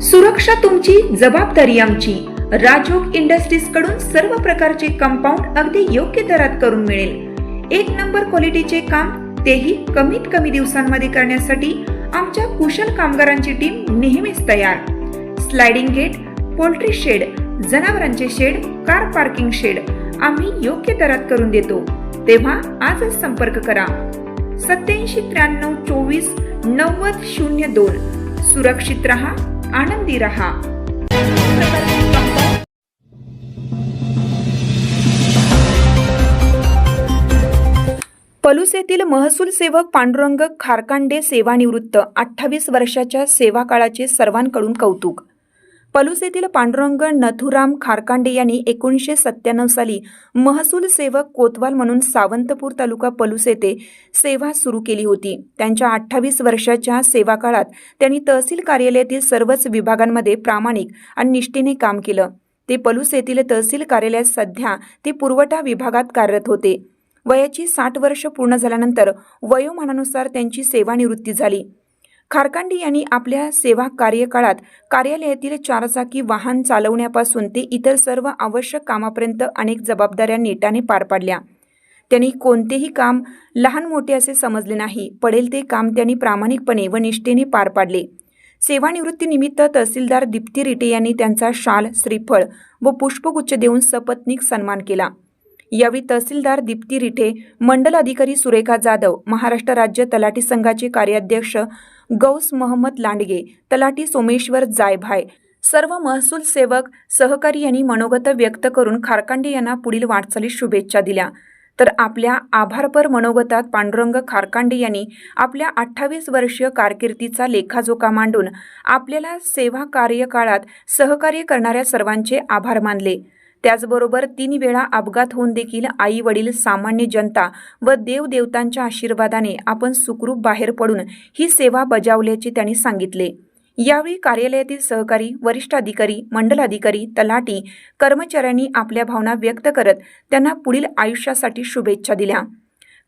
सुरक्षा तुमची, जबाबदारी आमची. राजयोग इंडस्ट्रीज कडून सर्व प्रकारचे कंपाऊंड अगदी योग्य दरात करून मिळेल. एक नंबर क्वालिटीचे काम, तेही कमीत कमी दिवसांमध्ये करण्यासाठी आमच्या कुशल कामगारांची टीम नेहमीच तयार. स्लायडिंग गेट, पोल्ट्री शेड, जनावरांचे शेड, कार पार्किंग शेड आम्ही योग्य दरात करून देतो. तेव्हा आजच संपर्क करा. 8793249002. सुरक्षित रहा, आनंदी रहा. पलूस येथील महसूल सेवक पांडुरंग खारकांडे सेवानिवृत्त. 28 वर्षाच्या सेवा काळाचे सर्वांकडून कौतुक. पलूस येथील पांडुरंग नथुराम खारकांडे यांनी 1997 साली महसूल सेवक कोतवाल म्हणून सावंतपूर तालुका पलूस येथे सेवा सुरू केली होती. त्यांच्या 28 वर्षाच्या सेवा काळात त्यांनी तहसील कार्यालयातील सर्वच विभागांमध्ये प्रामाणिक आणि निष्ठेने काम केलं. ते पलूस येथील तहसील कार्यालयात सध्या ते पुरवठा विभागात कार्यरत होते. वयाची 60 वर्ष पूर्ण झाल्यानंतर वयोमानानुसार त्यांची सेवानिवृत्ती झाली. खारकांडे यांनी आपल्या सेवा कार्यकाळात कार्यालयातील 4 चाकी वाहन चालवण्यापासून ते इतर सर्व आवश्यक कामापर्यंत अनेक जबाबदाऱ्या नेटाने पार पाडल्या. त्यांनी कोणतेही काम लहान मोठे असे समजले नाही. पडेल ते काम त्यांनी प्रामाणिकपणे व निष्ठेने पार पाडले. सेवानिवृत्तीनिमित्त तहसीलदार दीप्ती रिटे यांनी त्यांचा शाल, श्रीफळ व पुष्पगुच्छ देऊन सपत्नीक सन्मान केला. यावेळी तहसीलदार दीप्ती रिटे, मंडल अधिकारी सुरेखा जाधव, महाराष्ट्र राज्य तलाठी संघाचे कार्याध्यक्ष गौस मोहम्मद लांडगे, तलाठी सोमेश्वर जायभाय, सर्व महसूल सेवक सहकारी यांनी मनोगत व्यक्त करून खारकांडे यांना पुढील वाटचालीस शुभेच्छा दिल्या. तर आपल्या आभारपर मनोगतात पांडुरंग खारकांडे यांनी आपल्या 28 वर्षीय कारकिर्दीचा लेखाजोखा मांडून आपल्याला सेवा कार्यकाळात सहकार्य करणाऱ्या सर्वांचे आभार मानले. त्याचबरोबर 3 वेळा अपघात होऊन देखील आई वडील, सामान्य जनता व देवदेवतांच्या आशीर्वादाने आपण सुखरूप बाहेर पडून ही सेवा बजावल्याचे त्यांनी सांगितले. यावेळी कार्यालयातील सहकारी, वरिष्ठ अधिकारी, मंडल अधिकारी, तलाठी, कर्मचाऱ्यांनी आपल्या भावना व्यक्त करत त्यांना पुढील आयुष्यासाठी शुभेच्छा दिल्या.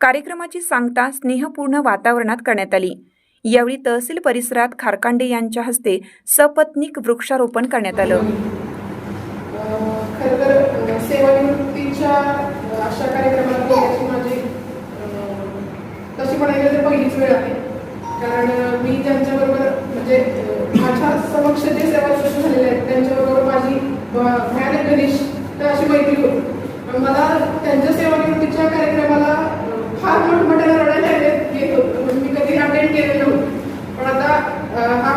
कार्यक्रमाची सांगता स्नेहपूर्ण वातावरणात करण्यात आली. यावेळी तहसील परिसरात खारकांडे यांच्या हस्ते सपत्नीक वृक्षारोपण करण्यात आलं. खरं तर सेवानिवृत्तीच्या अशा कार्यक्रमाला बोलण्याची माझी तशी म्हणायला तर पहिलीच वेळ आहे. कारण मी त्यांच्याबरोबर म्हणजे माझ्या समक्ष जे सेवानिवृत्त झालेले आहेत त्यांच्याबरोबर माझी भयानक घनिष्ठ अशी मैत्री होती. मला त्यांच्या सेवानिवृत्तीच्या कार्यक्रमाला फार मोठमोठ्याला रडायला येत होतं. म्हणजे मी कधी अटेंड केलं नव्हतं. पण आता हा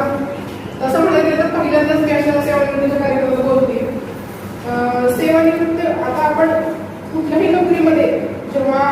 तसं म्हणायला गेलं तर पहिल्यांदाच मी अशा सेवानिवृत्तीच्या कार्यक्रमाला बोलते. सेवानिवृत्त आता आपण कुठल्याही नोकरीमध्ये जेव्हा